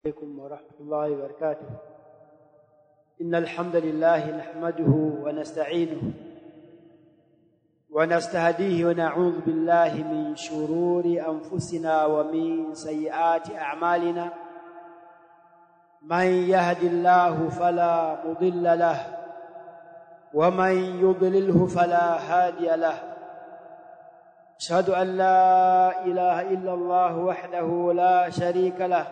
عليكم ورحمة الله وبركاته. إن الحمد لله نحمده ونستعينه ونستهديه ونعوذ بالله من شرور أنفسنا ومن سيئات أعمالنا. من يهد الله فلا مضل له ومن يضلله فلا هادي له. أشهد أن لا إله إلا الله وحده لا شريك له،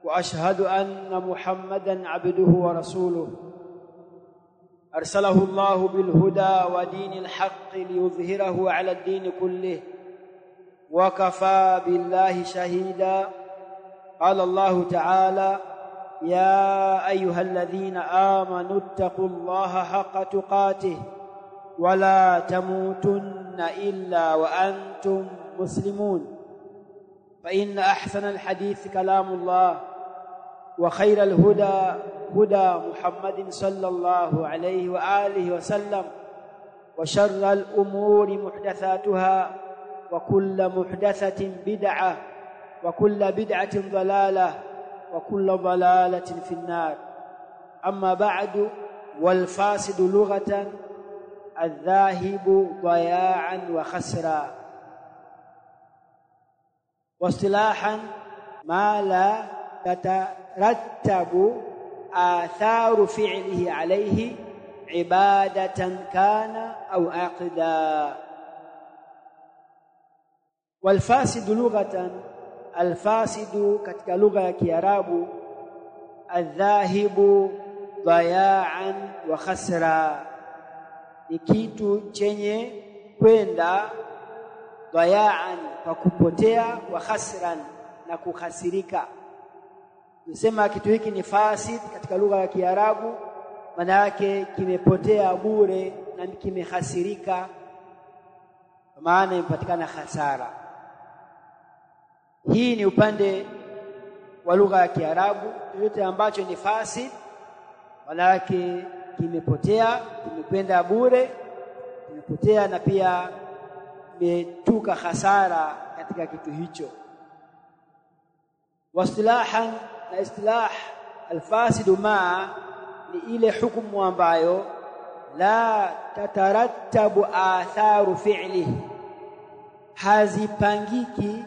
وأشهد أن محمدًا عبده ورسوله أرسله الله بالهدى ودين الحق ليظهره على الدين كله، وكفى بالله شهيدا. قال الله تعالى: يا أيها الذين آمنوا اتقوا الله حق تقاته ولا تموتن إلا وأنتم مسلمون. فإن أحسن الحديث كلام الله، وخير الهدى هدى محمد صلى الله عليه وآله وسلم، وشر الأمور محدثاتها، وكل محدثة بدعة، وكل بدعة ضلالة، وكل ضلالة في النار. أما بعد، والفاسد لغة الذاهب ضياعا وخسرا، واصطلاحا ما لا تترتب آثار فعله عليه عبادة كان أو عقدا. والفاسد لغة، الفاسد katika lugha ya Kiarabu adhahibu dayaan wa khasra, ni kitu chenye kwenda dayaan kwa kupotea, wa khasran na kukhasirika. Nisema kitu hiki ni fasid katika lugha ya Kiarabu, maana yake kimepotea bure na kimehasirika, maana impatikana hasara. Hii ni upande wa lugha ya Kiarabu. Yote ambacho ni fasid maana yake kimepotea, kimekwenda bure, kimepotea na pia imetuka hasara katika kitu hicho. Wasilahan, na istilah alfasidu ma ni ile hukumu ambayo la tatarattabu atharu fi'lihi, hazipangiki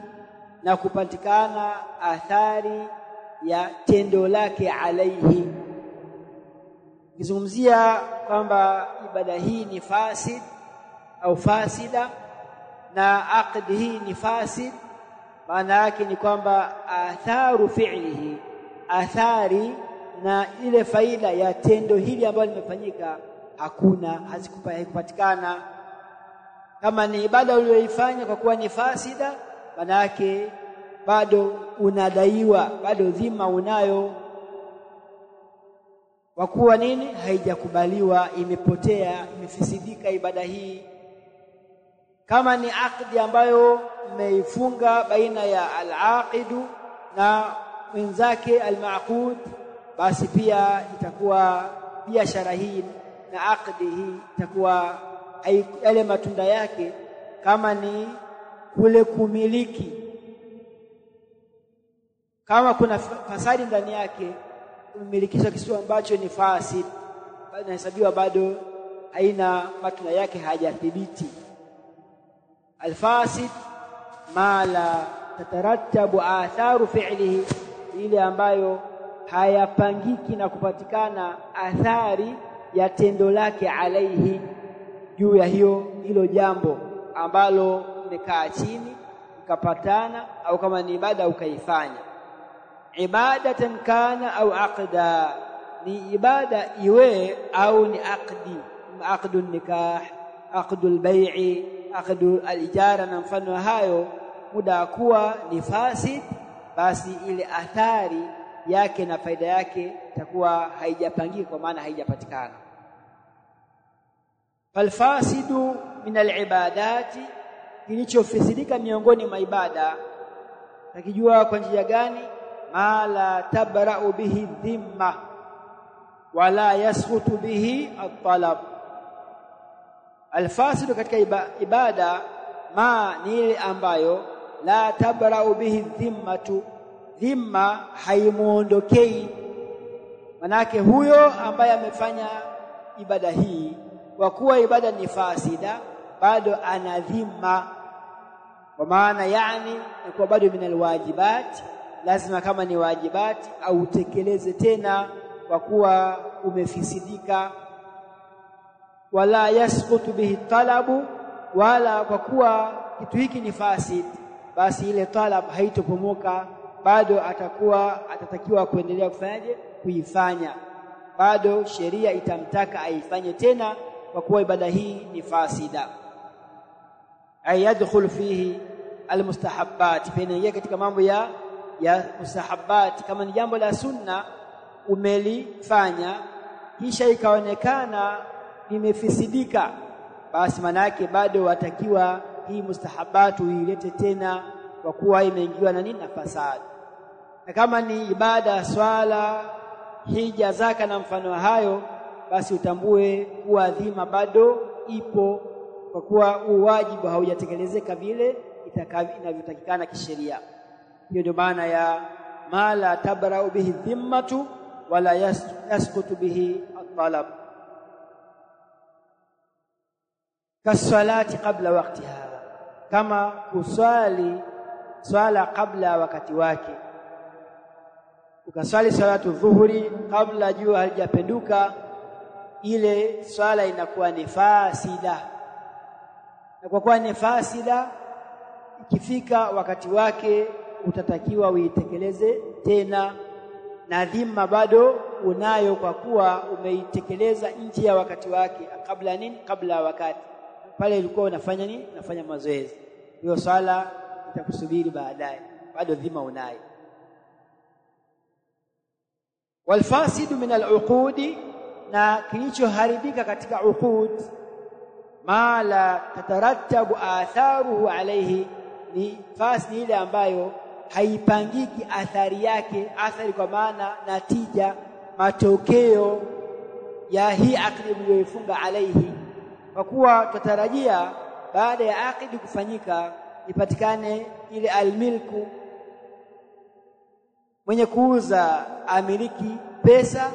na kupatikana athari ya tendo lake alaihi. Kizungumzia kwamba ibada hii ni fasid au fasida na aqdi hii ni fasid, maana yake ni kwamba atharu fi'lihi, athari na ile faida ya tendo hili ambalo limefanyika hakuna, hazikupatikana. Kama ni ibada uliyoifanya kwa kuwa ni fasida, maana yake bado unadaiwa, bado dhima unayo, kwa kuwa nini? Haijakubaliwa, imepotea, imefisidika ibada hii. Kama ni aqdi ambayo umeifunga baina ya al-aqidu na mwenzake al-ma'qud, basi pia itakuwa biashara hii na aqdi hii itakuwa yale matunda yake, kama ni kule kumiliki, kama kuna fasadi ndani yake, kumilikisha kitu ambacho ni fasid, bado inahesabiwa bado haina matunda yake, hajathibiti. Alfasid ma la tatarattabu atharu fi'lihi, ile ambayo hayapangiki na kupatikana athari ya tendo lake alaihi, juu ya hilo jambo ambalo umekaa chini ukapatana, au kama ni ibada ukaifanya. Ibadatan kana au aqda, ni ibada iwe au ni aqdi, aqdu nikah, aqdu al-bay'i, aqdu al-ijara na mfano hayo, muda kuwa ni fasid, basi ile athari yake na faida yake itakuwa haijapangika, kwa maana haijapatikana. Falfasidu min al-ibadati, kilichofisidika miongoni mwa ibada, takijua kwa njia gani? Ma la tabra'u bihi dhimma wala yasqutu bihi at-talab. Alfasidu katika ibada ma ni ile ambayo la tabra'u bihi dhimmatu, dhima haimuondokei. Manake huyo ambaye amefanya ibada hii, kwa kuwa ibada ni fasida, bado ana dhima. Kwa maana yani kwa bado min alwajibat, lazima kama ni wajibati au utekeleze tena kwa kuwa umefisidika. Wala yasqutu bihi talabu, wala kwa kuwa kitu hiki ni fasid, basi ile talab haitopomoka, bado atatakiwa kuendelea kufanyaje, kuifanya. Bado sheria itamtaka aifanye tena kwa kuwa ibada hii ni fasida. Ayadkhul fihi almustahabbat, pia katika mambo ya mustahabbat. Kama ni jambo la sunna umelifanya kisha ikaonekana limefisidika, basi manake bado watakiwa hii mustahabatu uilete tena kwa kuwa imeingiwa na nini, na fasad. Na kama ni ibada, swala, hija, zaka na mfano hayo, basi utambue kuwa dhima bado ipo kwa kuwa wajibu haujatekelezeka vile inavyotakikana kisheria. Hiyo ndio maana ya mala tabra'u bihi dhimmatu wala yasqutu bihi at-talab. Kasalati qabla waqtiha, kama kuswali swala kabla wakati wake. Ukaswali salatu dhuhuri kabla jua halijapenduka, ile swala inakuwa ni fasida. Na kwa kuwa ni fasida, ikifika wakati wake utatakiwa uitekeleze tena, na dhima bado unayo kwa kuwa umeitekeleza nje ya wakati wake. Kabla nini? Kabla wakati pale ilikuwa unafanya nini? Unafanya mazoezi. Hiyo swala itakusubiri baadaye, bado dhima unayo. Walfasidu min al-uqudi, na kilichoharibika katika uqud, ma la tatarattabu atharuhu alayhi, ni fasidi ile ambayo haipangiki athari yake. Athari kwa maana natija, matokeo ya hii akidi mliyoifunga alayhi. Kwa kuwa tutarajia baada ya akidi kufanyika ipatikane ile almilku, mwenye kuuza amiliki pesa,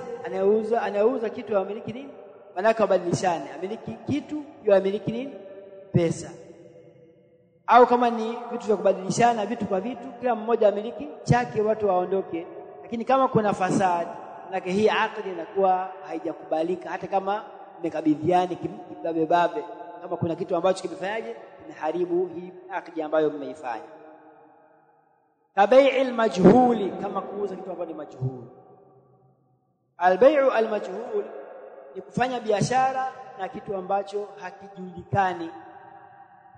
anayeuza kitu amiliki nini, manaka wabadilishane, amiliki kitu yeye amiliki nini, pesa. Au kama ni vitu vya kubadilishana vitu kwa vitu, kila mmoja amiliki chake, watu waondoke. Lakini kama kuna fasad, manake hii akidi inakuwa haijakubalika, hata kama mmekabidhiani kibabe, kama kuna kitu ambacho kimefanyaje, kimeharibu hii akidi ambayo mmeifanya. Tabai'il majhuli, kama kuuza kitu ambacho ni majhuli. Albay'u almajhul ni kufanya biashara na kitu ambacho hakijulikani.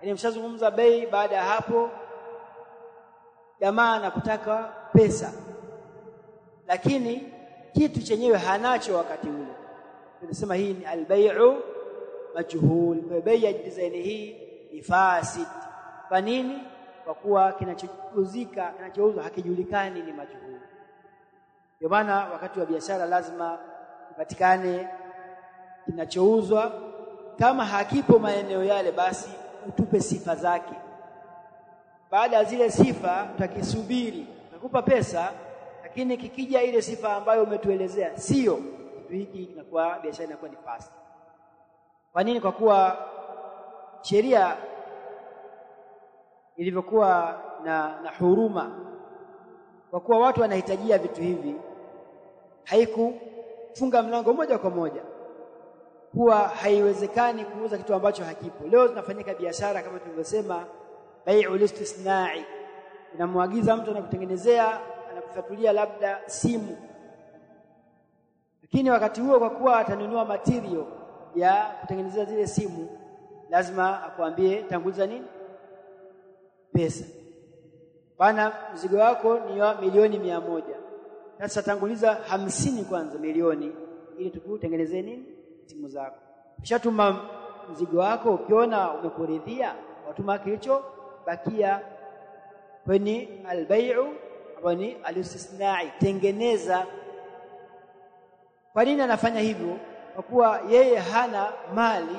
Yaani mshazungumza bei, baada ya hapo jamaa anakutaka pesa, lakini kitu chenyewe hanacho wakati ule. Tunasema hii ni albay'u majhul. Kwa bei ya design hii ni fasid. Kwa nini? Kwa kuwa kinachouzwa hakijulikani, ni majhul. Ndio maana wakati wa biashara lazima ipatikane kinachouzwa. Kama hakipo maeneo yale, basi utupe sifa zake. Baada ya zile sifa tutakisubiri, nakupa pesa, lakini kikija ile sifa ambayo umetuelezea sio kitu hiki, inakuwa biashara inakuwa ni fast. Kwa nini? Kwa kuwa sheria ilivyokuwa na huruma, kwa kuwa watu wanahitajia vitu hivi, haikufunga mlango moja kwa moja. Kuwa haiwezekani kuuza kitu ambacho hakipo. Leo tunafanyika biashara kama tulivyosema, bai'ul istisna'i. Unamwagiza mtu anakutengenezea, anakufatulia labda simu, lakini wakati huo kwa kuwa atanunua material ya kutengenezea zile simu, lazima akwambie tanguliza nini, pesa. Bana, mzigo wako ni wa milioni 100. Sasa tanguliza 50 kwanza milioni, ili tukutengenezee nini, simu zako. Kishatuma mzigo wako, ukiona umekuridhia, watuma kilicho bakia. Kwenye albay'u ambayo ni alistisna'i, tengeneza. Kwa nini anafanya hivyo? Kwa kuwa yeye hana mali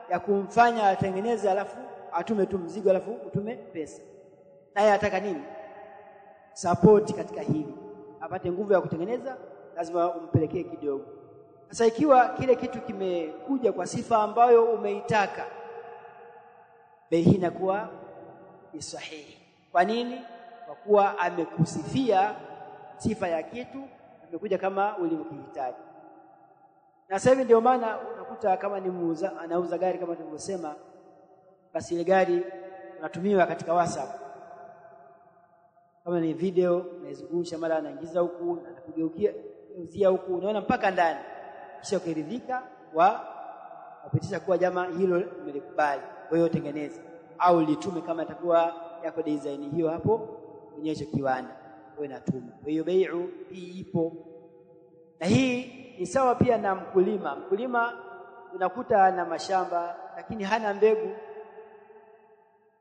ya kumfanya atengeneze alafu atume tu mzigo alafu utume pesa. Naye ataka nini? support katika hili, apate nguvu ya kutengeneza, lazima umpelekee kidogo. Sasa ikiwa kile kitu kimekuja kwa sifa ambayo umeitaka, bei hii inakuwa ni sahihi. Kwa nini? Kwa kuwa amekusifia sifa ya kitu, imekuja kama ulivyokihitaji. Na sasa hivi ndio maana unakuta kama ni muuza anauza gari kama tulivyosema, basi ile gari unatumiwa katika WhatsApp. Kama ni video unaizungusha, mara anaingiza huku na anakugeukia uzia huku, unaona mpaka ndani. Kisha ukiridhika wapitisha kuwa jamaa hilo umelikubali, kwa hiyo tengeneza au litume kama itakuwa yako design hiyo hapo kwenye hicho kiwanda, wewe natuma. Kwa hiyo bai'u hii ipo. Na hii ni sawa pia na mkulima. Mkulima unakuta na mashamba lakini hana mbegu,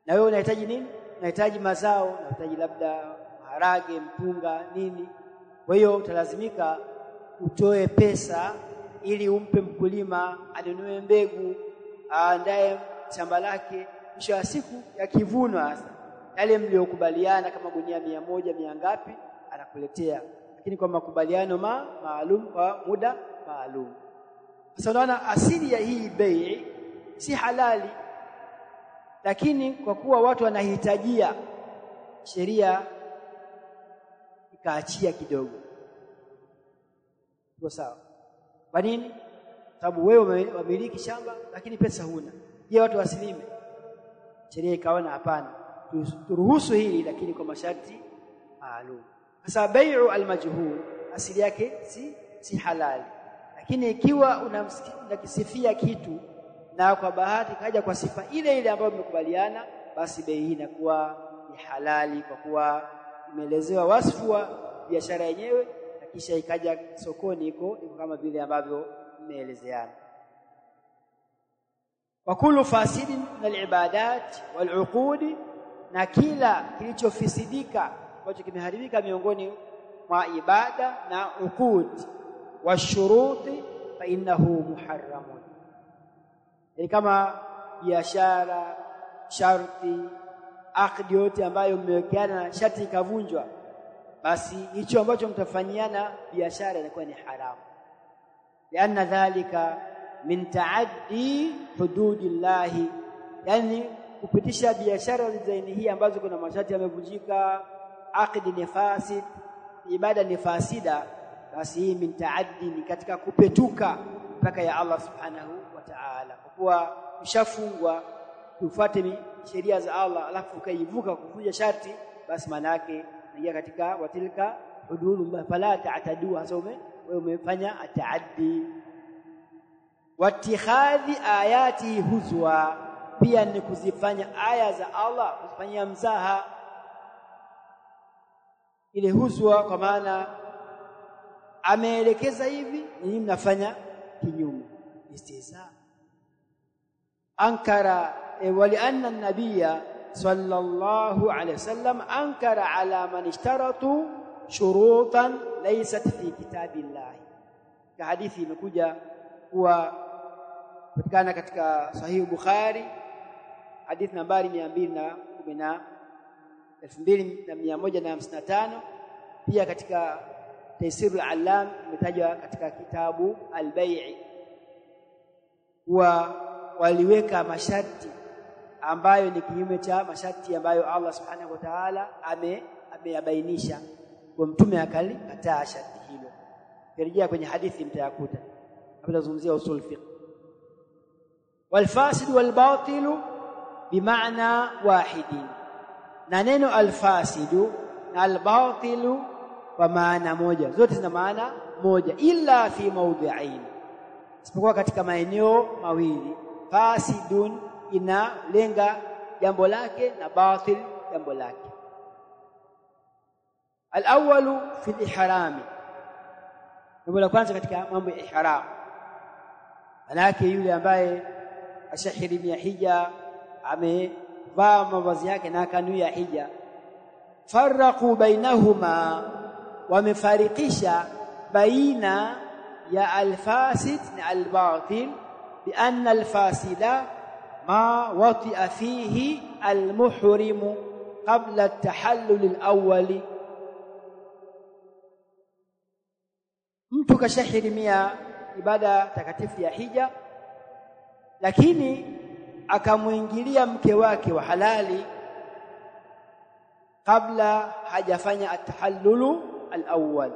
na wewe unahitaji nini? Unahitaji mazao, unahitaji labda maharage, mpunga, nini. Kwa hiyo utalazimika utoe pesa ili umpe mkulima anunue mbegu, aandae shamba lake. Mwisho wa siku yakivunwa sasa yale mliokubaliana kama gunia 100 mia ngapi anakuletea, lakini kwa makubaliano maalum kwa muda maalum. Sasa unaona asili ya hii bei si halali, lakini kwa kuwa watu wanahitajia, sheria ikaachia kidogo. Kwa sawa. Kwa nini? Sababu wewe wamiliki shamba lakini pesa huna. Je, watu wasilime? Sheria ikaona hapana, turuhusu hili lakini kwa masharti maalum. Sasa bai'u al-majhul asili yake si halali, lakini ikiwa unakisifia kitu na kwa bahati kaja kwa sifa ile ile ambayo mmekubaliana, basi bei hii inakuwa ni halali kwa kuwa imeelezewa wasfu wa biashara yenyewe na kisha ikaja sokoni iko kama vile ambavyo mmeelezeana. Wa kullu fasidin min al-ibadat wal-uqud, na kila kilichofisidika ambacho kimeharibika miongoni mwa ibada na uqud wa shuruti fa innahu muharramun. Ni kama biashara, sharti, akdi yote ambayo mmewekeana na sharti ikavunjwa, basi hicho ambacho mtafanyiana biashara inakuwa ni haramu. Lianna dhalika min taaddi hududillahi, yani kupitisha biashara zaini hii ambazo kuna masharti yamevunjika, akdi ni fasid, ibada ni fasida, basi hii min taaddi ni katika kupetuka mpaka ya Allah subhanahu wa ta'ala. Kwa kuwa ushafungwa kufuate sheria za Allah alafu ukaivuka kuvunja sharti, basi maana yake unaingia katika watilka hududullah fala ta'tadu, hasa wewe umefanya ataaddi. Watikhadhi ayati huzwa, pia ni kuzifanya aya za Allah kuzifanyia mzaha. Ile huzwa kwa maana ameelekeza hivi, ninyi mnafanya kinyume, istihza. Ankara wali anna an-nabiyya sallallahu alayhi wasallam ankara ala man ishtaratu shurutan laysat fi kitabillah. Kwa hadithi imekuja kuwa patikana katika Sahih Bukhari, hadithi nambari 2155, pia katika Taysirul Allam imetajwa katika kitabu Al-Bay', waliweka masharti ambayo ni kinyume cha masharti ambayo Allah Subhanahu wa Ta'ala ameyabainisha, kwa mtume akalikataa sharti hilo. Kirejea kwenye hadithi mtayakuta hapo, tunazungumzia usul fiqh. Wal fasid wal batil bimaana wahidin, na neno al fasid na al batil kwa maana moja, zote zina maana moja, illa fi mawdhi'ain, isipokuwa katika maeneo mawili. Fasidun inalenga jambo lake na batil jambo lake. Al-awwalu fi al-ihram, jambo la kwanza katika mambo ya ihram, manake yule ambaye ashahirimia hija, amevaa mavazi yake na akanuia hija, farraqu bainahuma, wamefarikisha baina ya al-fasid na al-batil, bi anna al-fasida ma wati'a fihi al-muhrim qabla at-tahallul al-awwal, mtu kashahirimia ibada takatifu ya hija, lakini akamuingilia mke wake wa halali kabla hajafanya at-tahallulu al-awwal.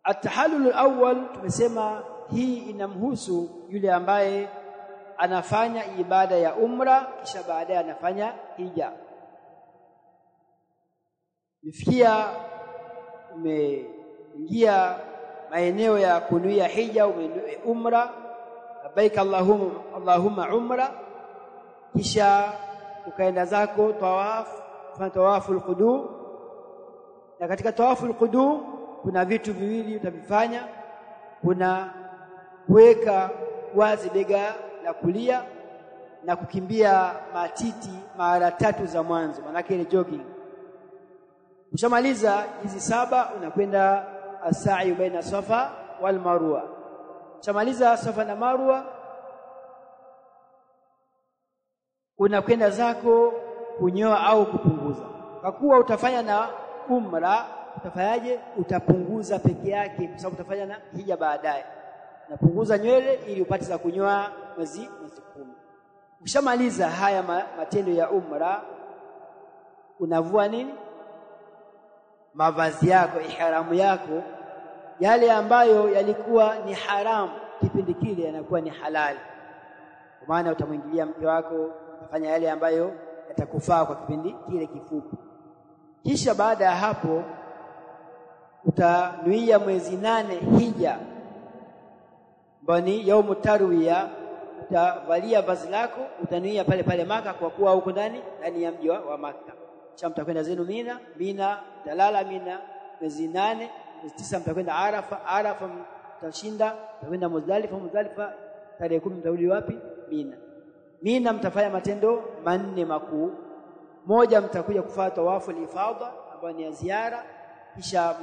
At-tahallulu al-awwal tumesema hii inamhusu yule ambaye anafanya ibada ya umra kisha baadaye anafanya hija. Mifikia umeingia maeneo ya kunuia hija, umra, labbaik Allahumma umra, kisha ukaenda zako tawaf, fanya tawaful qudum. Na katika tawaful qudum kuna vitu viwili utavifanya. Kuna kuweka wazi bega la kulia na kukimbia matiti mara 3 za mwanzo, maana yake ni jogging. Ushamaliza hizi 7 unakwenda as-sa'i baina Safa wal Marwa. Ushamaliza Safa na Marwa unakwenda zako kunyoa au kupunguza. Kwa kuwa utafanya na umra, utafanyaje? Utapunguza peke yake kwa sababu utafanya na hija baadaye. Unapunguza nywele ili upate za kunyoa mwezi 10. Ukishamaliza haya matendo ya umra, unavua nini? Mavazi yako, ihramu yako, yale ambayo yalikuwa ni haramu kipindi kile yanakuwa ni halali. Kwa maana utamwingilia mke wako, utafanya yale ambayo yatakufaa kwa kipindi kile kifupi. Kisha baada ya hapo utanuia mwezi 8 hija, bani yaumu tarwiya. Utavalia vazi lako, utanuia pale pale Maka kwa kuwa huko ndani ya mji wa Maka. Kisha mtakwenda zenu Mina, mtalala Mina mwezi 8, mwezi 9 mtakwenda Arafa mtashinda, mtakwenda Muzdalifa tarehe 10 mtarudi wapi? Mina mtafanya matendo 4 makuu. Moja, mtakuja kufanya tawafu al-ifadha ambayo ni ya ziara, kisha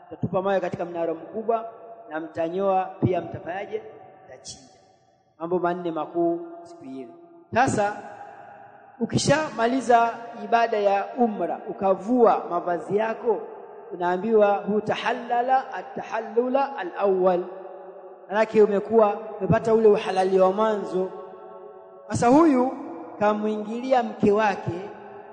mtatupa mawe katika mnara mkubwa na mtanyoa pia. Mtafanyaje? Mtachinja. Mambo 4 makuu siku hiyo. Sasa ukishamaliza ibada ya umra ukavua mavazi yako, unaambiwa hutahallala at-tahallula al-awwal, manake umepata ule uhalali wa mwanzo. Sasa huyu kamuingilia mke wake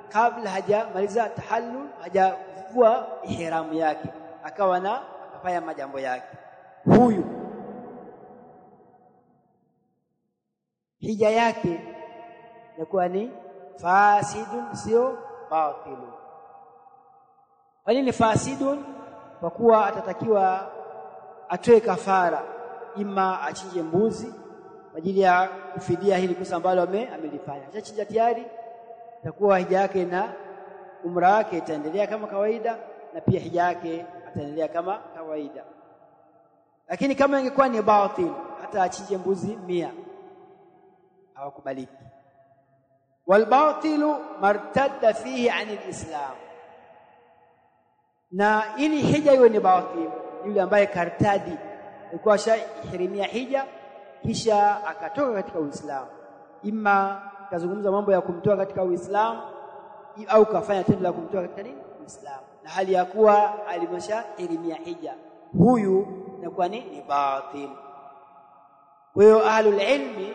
kabla hajamaliza tahallul, hajavua ihramu yake, akafanya majambo yake. Huyu hija yake inakuwa ni fasidun, sio batilun. Kwa nini fasidun? Kwa kuwa atatakiwa atoe kafara, ima achinje mbuzi kwa ajili ya kufidia hili kosa ambalo amelifanya. Achinja tayari, itakuwa hija yake na umra yake itaendelea kama kawaida, na pia hija yake ataendelea kama kawaida. Lakini kama ingekuwa ni batil, hata achinje mbuzi 100 hawakubaliki. Wal batilu martadda fihi anil islam. Na ili hija iwe ni batil, yule ambaye kartadi alikuwa shahirimia hija kisha akatoka katika Uislamu, ima kazungumza mambo ya kumtoa katika Uislamu au kafanya tendo la kumtoa katika nini? Uislamu, na hali ya kuwa alimshahirimia hija, huyu inakuwa ni batil. Kwa hiyo ahlul ilmi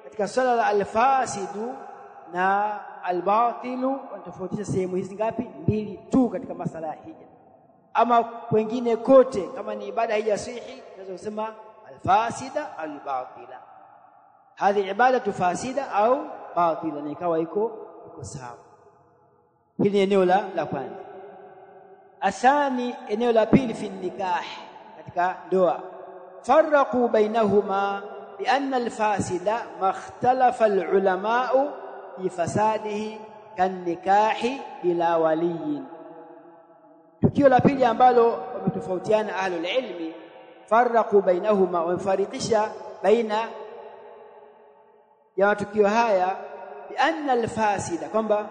katika swala la al-fasidu na al-batilu wanatofautisha sehemu hizi ngapi? 2 tu katika masala ya hija. Ama kwengine kote kama ni ibada hija sahihi, tunaweza kusema al-fasida al-batila. Hadhi ibada fasida au batila, na ikawa iko sawa. Hili eneo la kwanza. Athani, eneo la pili, fi nikah, katika ndoa. Farraqu bainahuma bi anna al-fasida makhtalafa al-ulama'u fi fasadihi kan nikahi bila waliyin. Tukio la pili ambalo wametofautiana ahlul ilmi, farraqu bainahuma, wamefarikisha baina ya matukio haya bi anna al-fasida, kwamba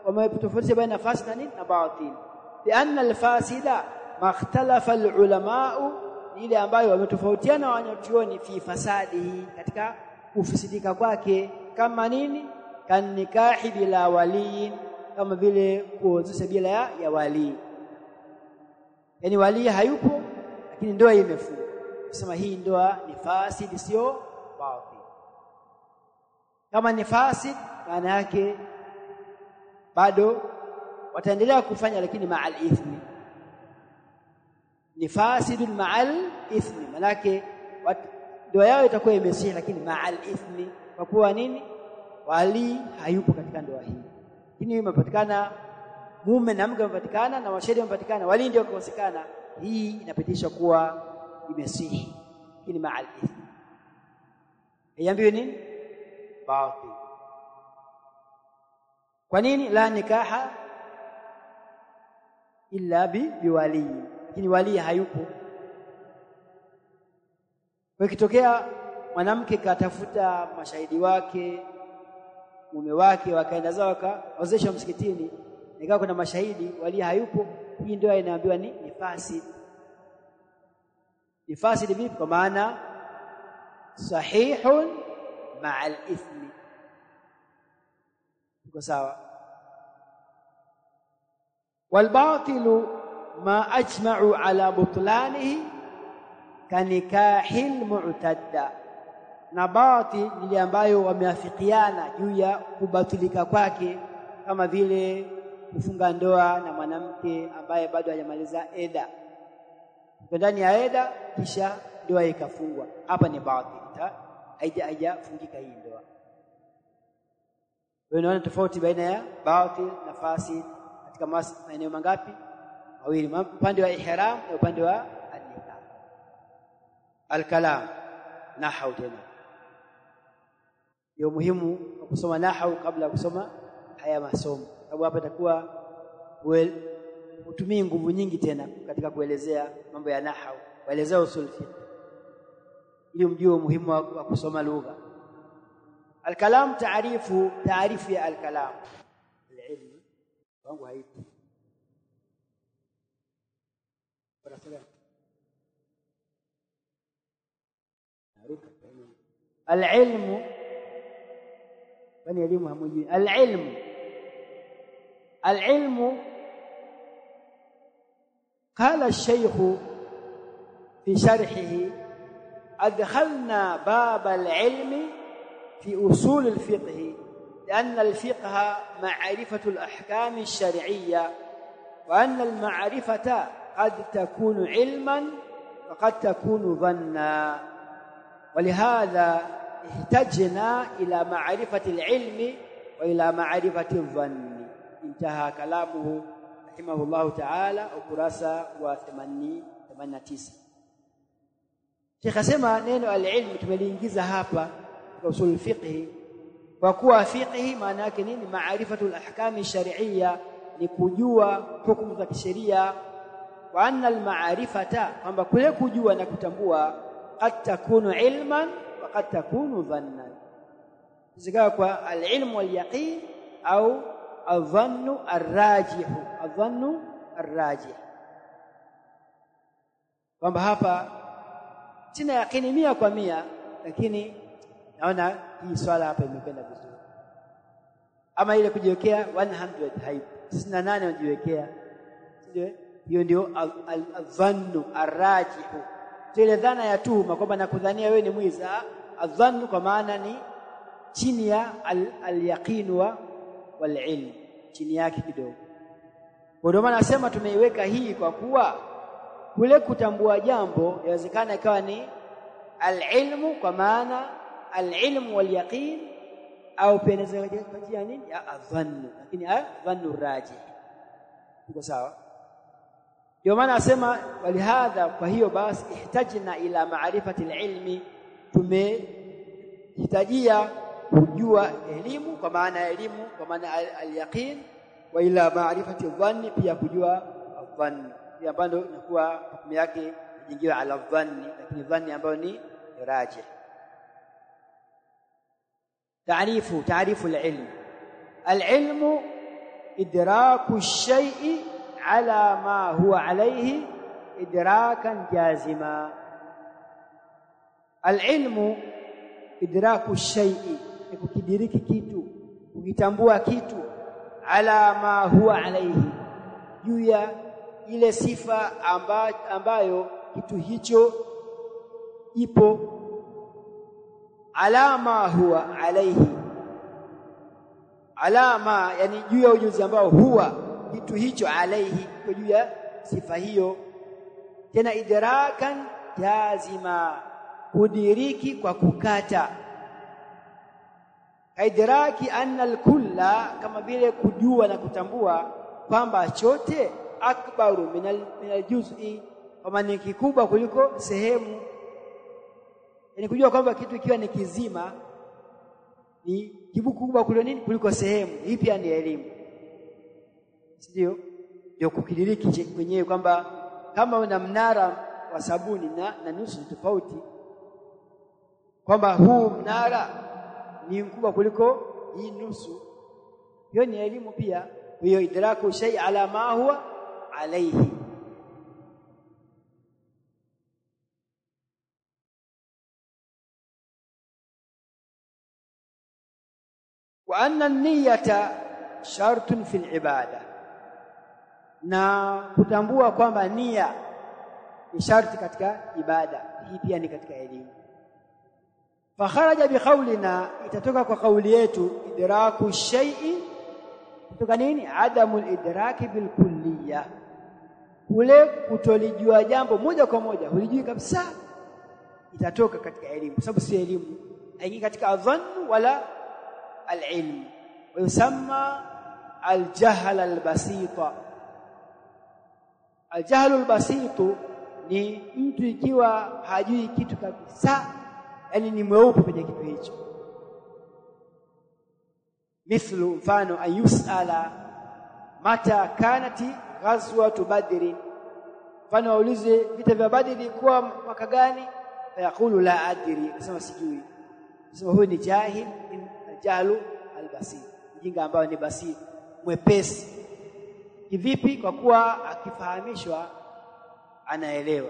wametofautiana baina fasida na batil. Bi anna al-fasida makhtalafa al-ulama'u, ile ambayo wametofautiana wanachuoni fi fasadihi, katika kufisidika kwake. Kama nini? Kan nikahi bila waliyin, kama vile kuozesha bila ya wali. yani wali hayupo lakini ndoa imefungwa, kusema hii ndoa ni fasid sio batil. Kama ni fasid maana yake bado wataendelea kufanya lakini ma'al ithmi, ni fasidun ma'al ithmi, maana yake ndoa yao itakuwa imesihi lakini ma'al ithmi, kwa kuwa nini? Wali hayupo katika ndoa hii. Lakini imepatikana mume na mke wamepatikana na washahidi wamepatikana, wali ndio kukosekana, hii inapitisha kuwa imesihi lakini ma'al ithmi. Iambiwe nini? Batil. Kwa nini? La nikaha illa biwali, lakini wali hayupo. Kwa kitokea mwanamke katafuta mashahidi wake, mume wake, wakaenda zao wakaozesha msikitini, ikawa kuna mashahidi, wali hayupo, hii ndio inaambiwa ni fasid. Ni fasid vipi? Kwa maana sahihun ma'al ithmi. Iko sawa? Wal batilu ma ajma'u ala butlanihi kanikahil mu'tadda, na batil ile ambayo wameafikiana juu ya kubatilika kwake, kama vile kufunga ndoa na mwanamke ambaye bado hajamaliza eda, ndani ya eda kisha ndoa ikafungwa, hapa ni batil, haijafungika hii ndoa. Wewe unaona tofauti baina ya batil na fasid katika maeneo mangapi? Mawili, upande wa ihram na upande wa an-nikah. Al-kalam, nahwu tena ndio muhimu kusoma nahwu kabla ya kusoma haya masomo, sababu hapa itakuwa utumie nguvu nyingi tena katika kuelezea mambo ya nahwu, kuelezea usul fiqh, ili mjue umuhimu wa kusoma lugha. Al-kalam, taarifu ya al-kalam, al-ilm wangu haipo para salam. Al-ilmu, bani elimu hamujui. Al-ilmu قال الشيخ في شرحه: أدخلنا باب العلم في أصول الفقه لأن الفقه معرفة الأحكام الشرعية، وأن المعرفة قد تكون علما وقد تكون ظنا، ولهذا احتجنا إلى معرفة العلم وإلى معرفة الظن. انتهى كلامه رحمه الله تعالى ukurasa wa 89. Sheikh asema neno al-ilm tumeliingiza hapa kwa usul fiqh, kwa kuwa fiqh maana yake nini? Maarifatul ahkami shar'iyya, ni kujua hukumu za kisheria. Wa anna al-ma'rifata, kwamba kule kujua na kutambua, qad takunu ilman wa qad takunu dhannan, zikawa kwa al-ilm wal yaqin au adhannu arrajih, kwamba hapa sina yakini 100%, lakini naona hii swala hapa imekwenda vizuri. Ama ile kujiwekea 100 haipo, 98 unajiwekea, ndio hiyo ndio adhannu arrajih, ile dhana ya tuhuma kwamba nakudhania wewe ni mwizi. Adhannu kwa maana ni chini ya al-yaqin wal ilm, chini yake kidogo. Kwa ndio maana nasema tumeiweka hii kwa kuwa kule kutambua jambo inawezekana ikawa ni al-ilmu, kwa maana al-ilmu wal yaqin, au peneza kujia nini ya adhannu, lakini adhannu rajih. Iko sawa? Ndio maana nasema walihadha, kwa hiyo basi ihtajna ila ma'rifati al-ilmi, tumehitajia kujua elimu kwa maana ya elimu, kwa maana al-yaqin, wa ila ma'rifati dhanni, pia kujua dhanni, pia bado inakuwa hukumu yake ingiwa ala dhanni, lakini dhanni ambayo ni rajih. Taarifu al-ilm. Al-ilmu idraku ash-shay'i ala ma huwa alayhi idrakan jazima. Al-ilmu idraku ash-shay'i, ni kukidiriki kitu, kukitambua kitu, ala ma huwa alayhi, juu ya ile sifa ambayo kitu hicho ipo, alama huwa alaihi, alama yani juu ya ujuzi ambao huwa kitu hicho alaihi, kwa juu ya sifa hiyo. Tena idrakan jazima, kudiriki kwa kukata. Idraki anna al-kulla, kama vile kujua na kutambua kwamba chote akbaru min al-juz'i, kama ni kikubwa kuliko sehemu. Yani kujua kwamba kitu ikiwa ni kizima ni kikubwa kuliko nini, kuliko sehemu. Hii pia ni elimu, ndio kukidiriki kwenyewe kwamba kama una mnara wa sabuni na nusu tofauti, kwamba huu mnara ni mkubwa kuliko hii nusu. Hiyo ni elimu pia. Hiyo idraku shay ala ma huwa alayhi. Wa anna an-niyyata shartun fil ibada, na kutambua kwamba nia ni sharti katika ibada. Hii pia ni katika elimu. Fakharaja biqaulina, itatoka kwa kauli yetu, idraku shay'i, kutoka nini? Adamul idraki bil kulliyah, kule kutolijua jambo moja kwa moja, hulijui kabisa, itatoka katika elimu, kwa sababu si elimu, haingii katika adhann wala al-ilm. Wa yusamma al-jahl al-basita. Al-jahl al-basitu ni mtu ikiwa hajui kitu kabisa, yani ni mweupe kwenye kitu hicho. Mithlu, mfano, ayusala mata kanati ghazwatu badri, mfano aulize vita vya Badri kuwa mwaka gani, fayaqulu la adri, akasema sijui. Sema huyu ni jahil, jahlu albasit, mjinga ambao ni basit, mwepesi. Kivipi? Kwa kuwa akifahamishwa anaelewa.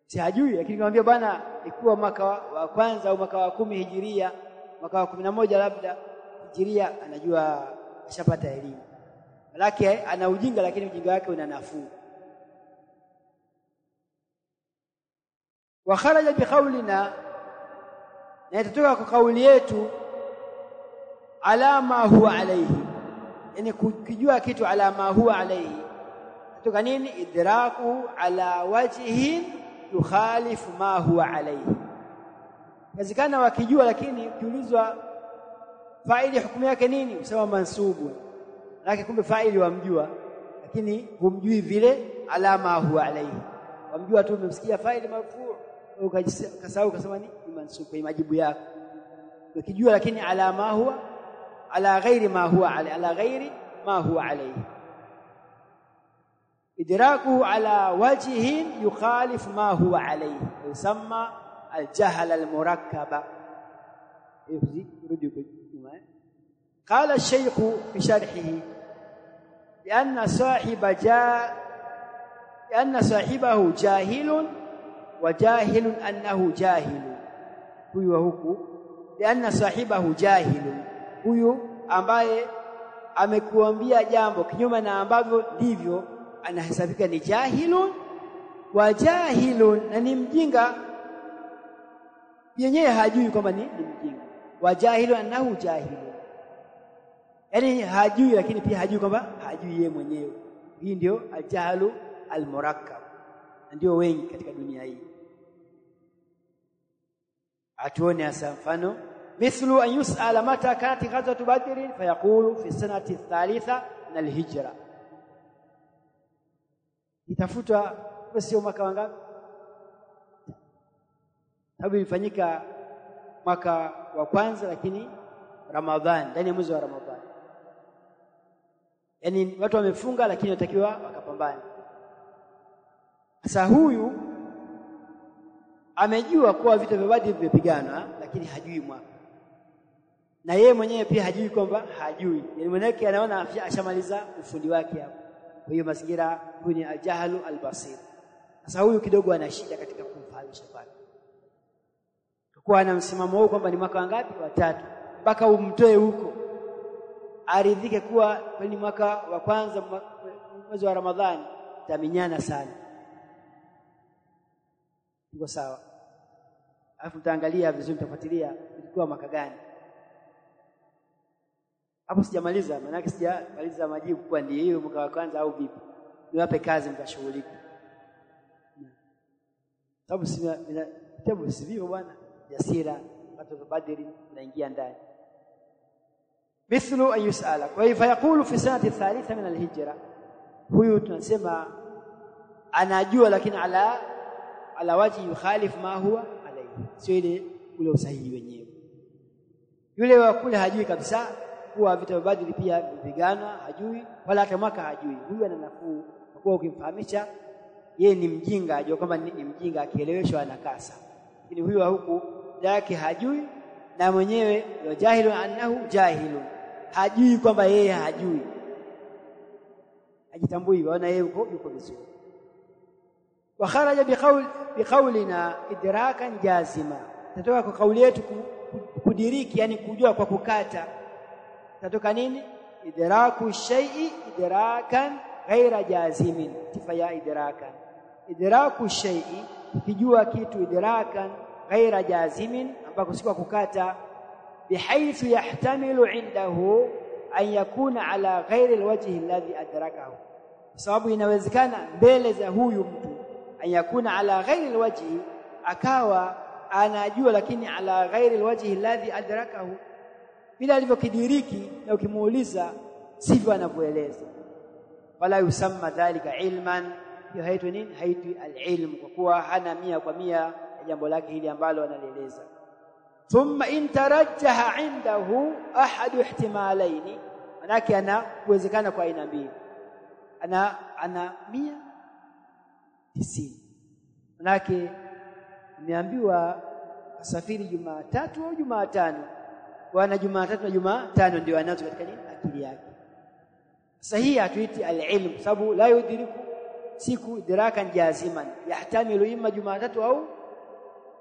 Si hajui, lakini kumwambia bwana ikuwa mwaka wa kwanza au mwaka wa 10 hijiria, mwaka wa 11 labda hijiria, anajua, ashapata elimu. Malaki ana ujinga, lakini ujinga wake una nafuu. Wa kharaja bi qawlina, na itatoka kwa kauli yetu, alama huwa alayhi, yani kujua kitu alama huwa alayhi, kutoka nini? Idraku ala wajhin yukhalifu ma huwa alayhi. Inawezekana wakijua, lakini ukiulizwa faili hukumu yake nini, usema mansubu, lakini kumbe faili wamjua, lakini humjui vile alama huwa alayhi. Wamjua tu, umemsikia faili marfu, ukasahau ukasema ni mansubu kwa majibu yako. Ukijua lakini alama huwa ala ghairi ma huwa alayhi, ala ghairi ma huwa alayhi. idraku ala wajhin yukhalifu ma huwa alayhi, yusamma al-jahl al-murakkaba. قال الشيخ في شرحه لأن صاحبه جاهل وجاهل أنه جاهل. huyu huku لأن صاحبه جاهل, huyu ambaye amekuambia jambo kinyume na ambavyo ndivyo, anahesabika ni jahilun wa jahilun, na ni mjinga yenyewe, hajui kwamba ni mjinga. Wa jahilun annahu jahilun, yani hajui, lakini pia hajui kwamba hajui yeye mwenyewe. Hii ndio al-jahlu al-murakkab, ndio wengi katika dunia hii. Atuone hasa mfano, mithlu an yus'ala mata kanat ghazwatu badr fayaqulu fi sanati thalitha min al-hijra. Itafuta sio mwaka wangapi, sababu ilifanyika mwaka wa kwanza, lakini Ramadhani, ndani ya mwezi wa Ramadhani. Yani watu wamefunga, lakini watakiwa wakapambana. Sasa huyu amejua kuwa vita vya Badri vimepigana, lakini hajui mwaka, na yeye mwenyewe pia hajui kwamba hajui, yani mwenyewe anaona ashamaliza ufundi wake hapo. Kwa hiyo mazingira, huyu ni al-jahlu al-basir. Sasa huyu kidogo ana shida katika kumfahamisha pale, kwa ana msimamo huo kwamba ni mwaka wangapi, wa 3, mpaka umtoe huko aridhike kuwa ni mwaka wa kwanza, mwezi wa Ramadhani taminyana sana. Iko sawa? Alafu mtaangalia vizuri, mtafuatilia ilikuwa mwaka gani. Hapo sijamaliza, maana yake sijamaliza majibu kwa ndiye hiyo mwaka wa kwanza au vipi. Niwape kazi mtashughulika. Sababu kitabu sivyo bwana, jasira watu wa Badri naingia ndani. Mithlu an yusala, kwa hivyo yakulu fi sanati thalitha min alhijra, huyu tunasema anajua lakini ala waji yukhalif ma huwa alayhi, sio ile ule usahihi wenyewe. Yule wa kule hajui kabisa kuwa vita vya Badri pia vipigana, hajui wala hata mwaka hajui. Huyu ana nafuu kwa kuwa ukimfahamisha yeye ni mjinga, ajua kwamba ni mjinga, akieleweshwa anakasa. Lakini huyu wa huku yake hajui, na mwenyewe jahilu annahu jahilun, hajui kwamba yeye hajui, ajitambui, waona yeye yuko vizuri. Wa kharaja biqaulina idrakan jazima, tatoka kwa kauli yetu kudiriki, yani kujua kwa kukata. Tatoka nini? Idraku shay'i idrakan ghaira jazimin, sifa ya idrakan. Idraku shay'i, kujua kitu, idrakan ghaira jazimin, ambako si kwa kukata, bihaythu yahtamilu indahu an yakuna ala ghairi alwajhi alladhi adrakahu, sababu inawezekana mbele za huyu mtu an yakuna ala ghairi alwajhi, akawa anajua lakini ala ghairi alwajhi alladhi adrakahu, bila alivyokidiriki, na ukimuuliza sivyo anavyoeleza. Wala yusamma dhalika ilman, hiyo haitwi nini? Haitwi alilm, kwa kuwa hana 100% ya jambo lake hili ambalo analieleza. Thumma in tarajjaha indahu ahadu ihtimalaini, manake ana kuwezekana kwa aina mbili, ana 190, manake nimeambiwa asafiri Jumatatu au Jumatano, wana Jumatatu na Jumatano ndio anazo katika nini akili yake. Sasa hii hatuiti alilm, sababu la yudiriku siku idrakan jaziman, yahtamilu imma Jumatatu au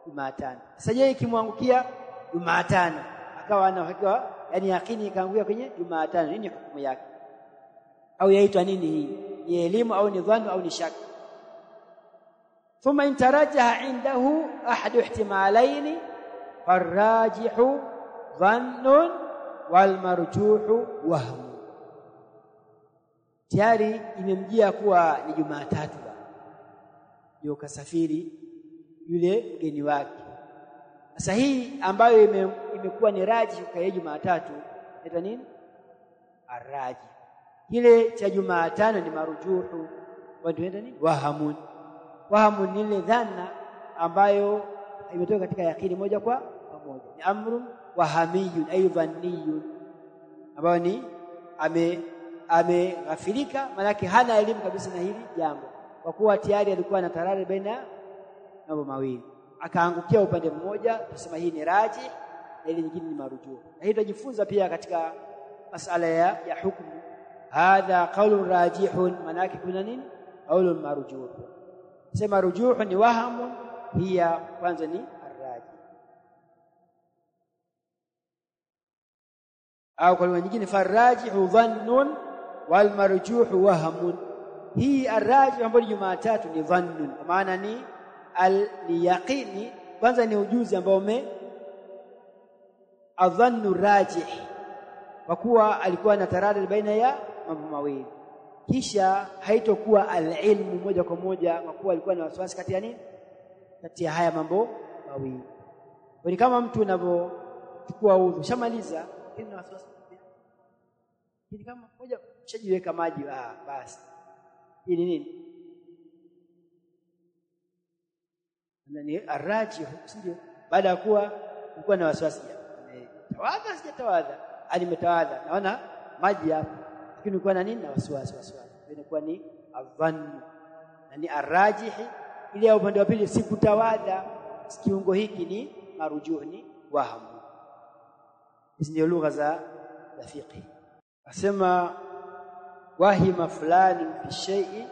Jumatano. Sasa je, ikimwangukia Jumatano akawa ana hakika, yani yakini ikaangukia kwenye Jumatano, nini hukumu yake? Au yaitwa nini hii? Ni elimu au ni dhannu au ni shaka? Thumma in tarajaha indahu ahadu ihtimalaini farrajihu dhannun wal marjuhu wahm, tayari imemjia kuwa ni Jumatatu ndio kasafiri yule mgeni wake. Sasa hii ambayo imekuwa ni raji kwa Jumatatu inaitwa nini? Araji. Kile cha Jumatano ni marujuhu, ndio nini? Wahamun. Wahamun ni ile dhana ambayo imetoka katika yakini moja kwa moja, ni amrun wahamiyun ay dhanniyun, ambayo ni ameghafilika, maana hana elimu kabisa na hili jambo, kwa kuwa tayari alikuwa na tarari baina mambo mawili, akaangukia upande mmoja, tusema hii ni raji na ile nyingine ni marujuh. Na hii tutajifunza pia katika masala ya hukumu. Hadha qaulun rajihun, maana yake kuna nini? Qaulun marujuh. Sema rujuh ni wahamu, hiya kwanza ni arraji, au kwa lugha nyingine farrajihu dhannun wal marjuhu wahamun. Hii arraji ambayo ni Jumatatu ni dhannun, kwa maana ni al-yaqini, kwanza ni ujuzi ambao adhannu rajih, kwa kuwa alikuwa na taradud baina ya mambo mawili. Kisha haitokuwa al-ilmu moja kwa moja, kwa kuwa alikuwa na wasiwasi kati ya nini? Kati ya haya mambo mawili. Kwa kama mtu unavyochukua udhu, shamaliza ina wasiwasi, ili kama moja ushajiweka maji, basi ili nini? Ni arraji, sio baada ya kuwa ulikuwa na wasiwasi, tawadha sijatawadha, nimetawadha, naona maji hapa, lakini ulikuwa na nini? Na wasiwasi, inakuwa ni adhannu, na ni arrajihi. Ile ya upande wa pili sikutawadha, kiungo hiki ni marujuh, ni wahamu. Hizi ndio lugha za fiqh. Asema wahima fulani fi shay'i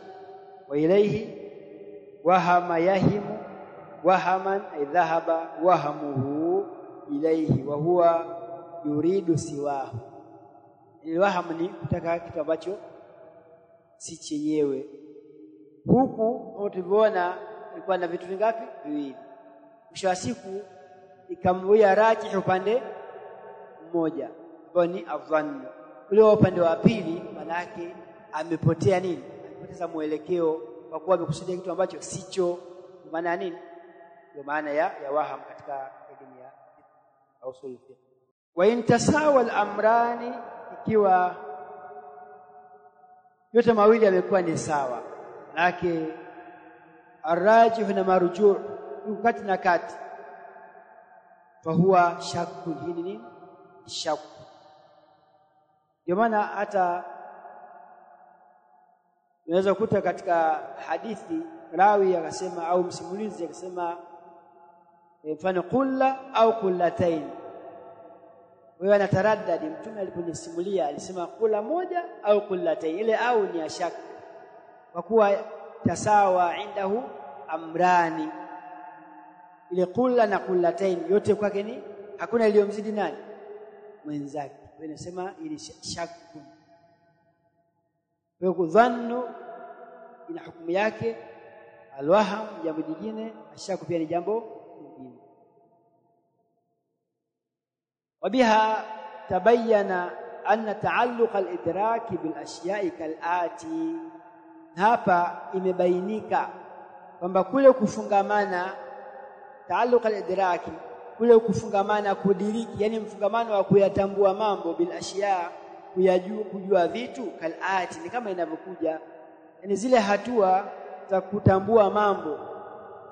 wa ilayhi wahama yahimu wahaman ay dhahaba wahamuhu ilayhi wa huwa yuridu siwahu. Waham ni kutaka kitu ambacho si chenyewe. Huku tulivyoona ilikuwa na vitu vingapi? Viwili. Mwisho wa siku ikamwia rajih upande mmoja ambao ni adhannu. Ule upande wa pili maana yake amepotea nini? Amepoteza mwelekeo kwa kuwa amekusudia kitu ambacho sicho. Maana nini? Ndio maana ya waham katika elimu ya usul fiqh. Wa intasawa al-amrani, ikiwa yote mawili yamekuwa ni sawa, lake arrajih na marjuu kati na kati, fa huwa shakku. Hili ni shakku. Ndio maana hata unaweza kukuta katika hadithi rawi akasema au msimulizi akasema mfano kulla au kullatain, wewe anataraddadi. Mtume aliponisimulia alisema kula moja au kullatain, ile au ni ashaka, kwa kuwa tasawa indahu amrani. Ile kula na kullatain yote kwake ni hakuna iliyomzidi nani mwenzake. Wewe unasema ili shakku. Kwa kudhannu ina hukumu yake, alwaham jambo jingine, ashaka pia ni jambo jingine. Wabiha tabayyana anna ta'alluq al-idrak bil ashya'i kal-ati. Hapa imebainika kwamba kule kufungamana ta'alluq al-idrak, kule kufungamana kudiriki, yani mfungamano wa kuyatambua mambo bil ashya, kujua vitu kal-ati, ni kama inavyokuja, yani zile hatua za kutambua mambo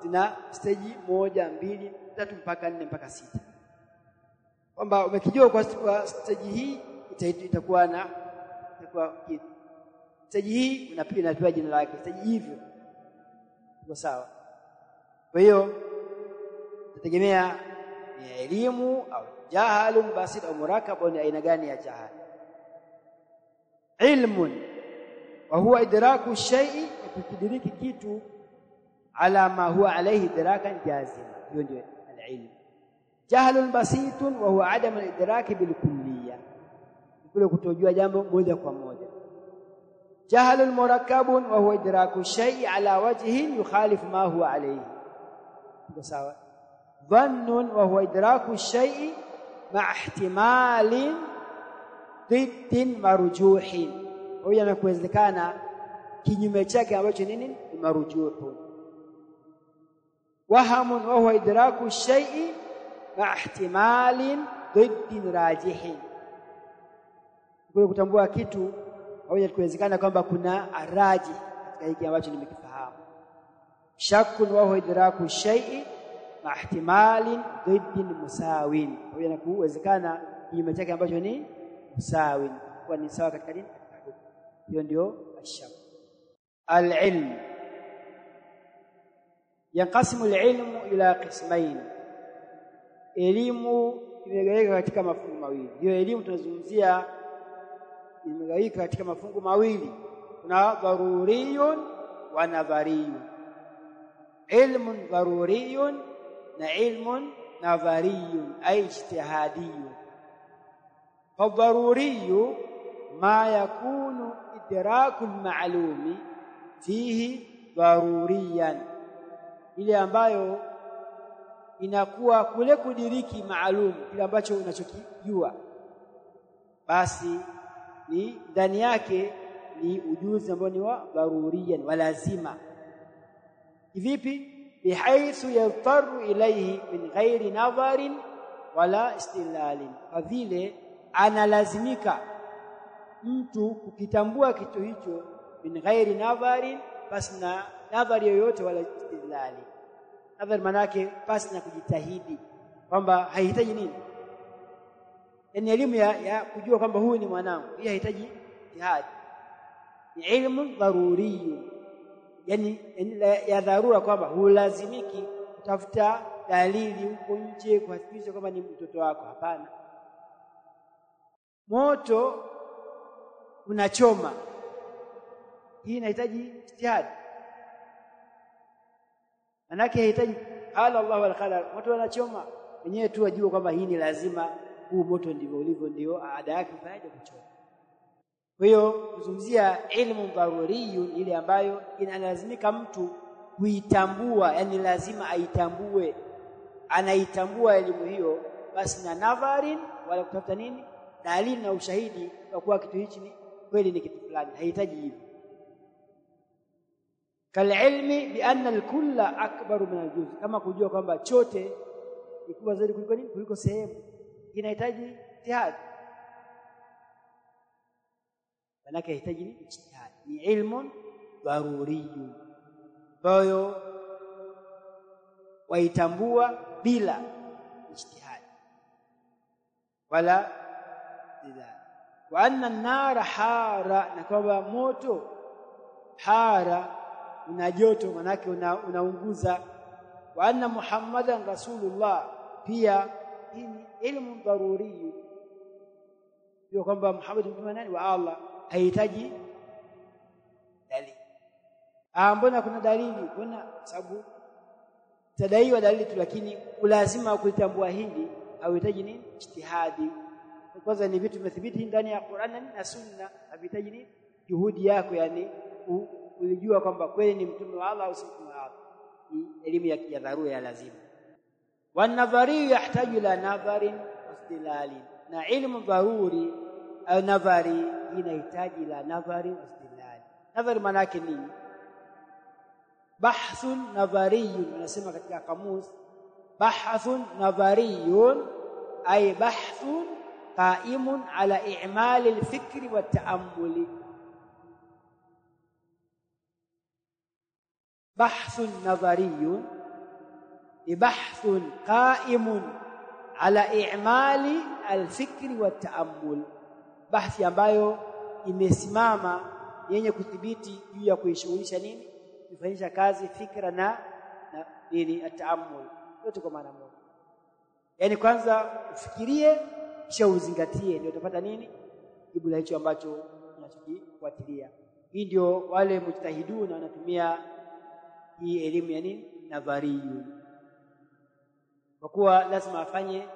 zina stage 1, 2, 3 mpaka 4 mpaka 6. Kwamba umekijua kwa stage hii itakuwa kitu. Stage hii unapewa jina lake, stage hivyo. Kwa sawa. Kwa hiyo tutegemea ni elimu au jahalun basit au murakab, ni aina gani ya jahal. Ilmun wa huwa idraku shay'i, kukidiriki kitu ala ma huwa alayhi idrakan jazima, hiyo ndio al-ilm. Jahlun basitun wa huwa adam al-idraki bil kulliyya, kule kutojua jambo moja kwa moja. Jahlun murakkabun wa huwa idraku shay'i ala wajhin yukhalifu ma huwa alayhi, ndio sawa. Dhannun wa huwa idraku shay'i ma'a ihtimalin ضد مرجوح, huyo anakuwezekana kinyume chake ambacho nini ni marjuhu. Wahamun wa huwa idraku shay'i ma ihtimalin ضد rajih, kwa kutambua kitu huyo kuwezekana kwamba kuna araji katika hiki ambacho nimekifahamu. Shakkun wa huwa idraku shay'i ma ihtimalin ضد musawin, huyo anakuwezekana kinyume chake ambacho ni musawin, kwa ni sawa katika dini. Hiyo ndio ashak. Al-ilm yanqasimu al-ilmu ila qismain, elimu imegawika katika mafungu mawili. Hiyo elimu tunazungumzia imegawika katika mafungu mawili, kuna dharuriyun wa nadhariyun. Ilmun dharuriyun na ilmun nadhariyun ay ijtihadiyun. فالضروري ما يكون إدراك المعلوم فيه ضروريا, ile ambayo inakuwa kule kudiriki maalum, kile ambacho unachokijua basi ni ndani yake ni ujuzi ambao ni wa dharuriyan wa lazima. Vipi? Bihaithu yadtaru ilayhi min ghairi nadharin wala istillalin, kwa vile analazimika mtu kukitambua kitu hicho min ghairi nadharin, basi na nadhari yoyote wala istidlali. Nadhari maana yake basi na kujitahidi, kwamba haihitaji nini, yani elimu ya kujua kwamba huyu ni mwanangu, hii haihitaji jihad, ni ilmu dharuri, yani ya dharura, kwamba hulazimiki kutafuta dalili huko nje kuhakikisha kwamba ni mtoto wako. Hapana. Moto unachoma, hii inahitaji ijtihad, manake inahitaji qala Allah wal qadar. Moto unachoma wenyewe tu wajua kwamba hii ni lazima, huu moto ndivyo ulivyo, ndio ada yake faida kuchoma. Kwa hiyo kuzungumzia ilmu dharuriyun ile ambayo inalazimika mtu kuitambua, yani lazima aitambue, anaitambua elimu hiyo, basi na nadharin wala kutafuta nini dalili na ushahidi kwa kuwa kitu hichi ni kweli ni kitu fulani, haihitaji hivyo. Kalilmi bi anna al-kulla akbaru min al-juz, kama kujua kwamba chote ni kubwa zaidi kuliko nini, kuliko sehemu, inahitaji ijtihad. Manake inahitaji nini? Ijtihad. Ni ilmun daruriyun ambayo waitambua bila ijtihad wala lidha. Wa anna an-nara hara, na kwamba moto hara una joto, manake unaunguza. Wa anna Muhammadan rasulullah, pia hii ni ilmu daruri, ndio kwamba Muhammad mtume nani wa Allah, haihitaji dalili. Mbona kuna dalili? Kuna sababu tadaiwa dalili tu, lakini ulazima kuitambua hili hauhitaji nini? Ijtihadi. Kwanza ni vitu vimethibiti ndani ya Qur'an na Sunna, havihitaji nini? Juhudi yako, yani ulijua kwamba kweli ni mtume wa Allah au si mtume wa Allah. Ni elimu ya dharura ya lazima. Wan nadhari yahtaju ila nadharin wasdilali, na ilmu dharuri au nadhari inahitaji ila nadhari wasdilali. Nadhari maana yake nini? Bahthun nadhariyun, wanasema katika kamus, bahthun nadhariyun ay bahthun qaimun ala i'mali al-fikri wa ta'ammuli. Bahthun nadhariyun ni bahthun qaimun ala i'mali al-fikri wa ta'ammul, bahthi ambayo imesimama yenye kudhibiti juu ya kuishughulisha nini, kufanyisha kazi fikra na nini, at-ta'ammul, yote kwa maana moja. Yani kwanza ufikirie kisha uzingatie, ndio utapata nini, jibu la hicho ambacho unachokifuatilia. Hii ndio wale mujtahiduna wanatumia hii elimu ya nini, nadhariyu, kwa kuwa lazima afanye